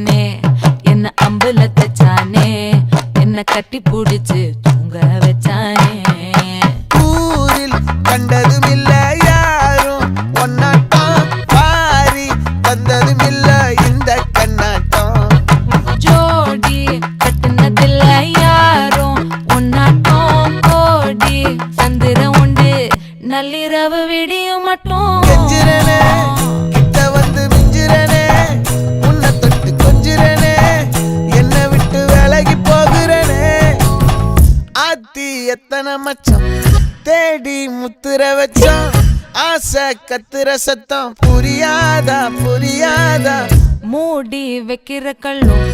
வச்சானே என்ன அம்புல தச்சானே என்ன கட்டி புடிச்சு தூங்க வச்சானே ஊரில் கண்டதும் இல்ல யாரும் ஒன்னாட்டம் பாரி தந்ததும் இல்ல இந்த கண்ணாட்டம் ஜோடி கட்டுனதில்ல யாரும் ஒன்னாட்டம் கோடி சந்திரம் உண்டு நள்ளிரவு விடியும் மட்டும் கெஞ்சிரனே கிட்ட வந்து மிஞ்சிரனே உன்னை தொட்டு கொஞ்சிரனே என்னை விட்டு விலகி போகிறனே ஆத்தி எத்தனை மச்சம் தேடி முத்துற வச்சோம் ஆசை கத்துற சத்தம் புரியாதா புரியாதா மூடி வைக்கிற கல்லும்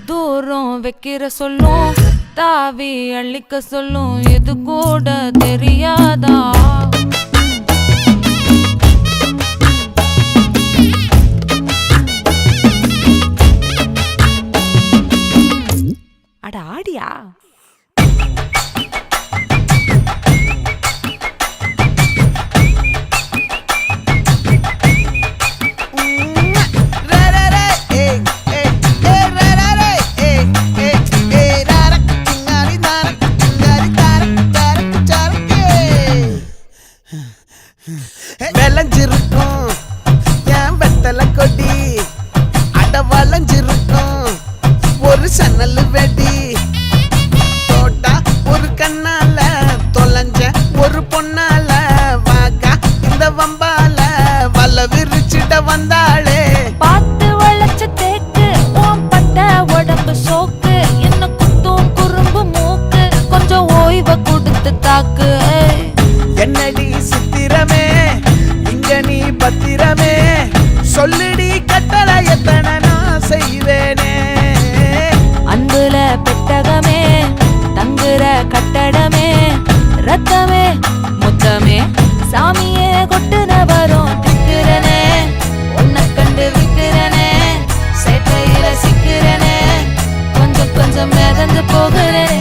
தூரம் வைக்கிற சொல்லும் தாவி அள்ளிக்க சொல்லும் இது கூட தெரியாதா அட ஆடியா விளைஞ்சிருக்கும் என் வெத்தலை கொடி அட வளைஞ்சிருக்கும் ஒரு சன்னல் வெடி தோட்டா ஒரு கண்ணால தொலைஞ்ச ஒரு பொண்ணால வாக்கா இந்த வம்பால வல விரிச்சிட வந்தாளே பார்த்து வளைச்ச தேக்கு ஓம் பட்ட உடம்பு சோக்கு என்ன குத்தும் குறும்பு மூக்கு கொஞ்சம் ஓய்வை கொடுத்து தாக்கு என்னடி சித்திரமே இங்க நீ பத்திரமே சொல்லுடி கட்டளை எத்தனை நான் செய்வேனே அன்புல பெட்டகமே தங்குற கட்டடமே ரத்தமே முத்தமே சாமியே கொட்டுன வரும் திக்கிறனே உன்னை கண்டு விக்கிறனே சேட்டையில சிக்கிறனே கொஞ்சம் கொஞ்சம் மிதந்து போகிறேன்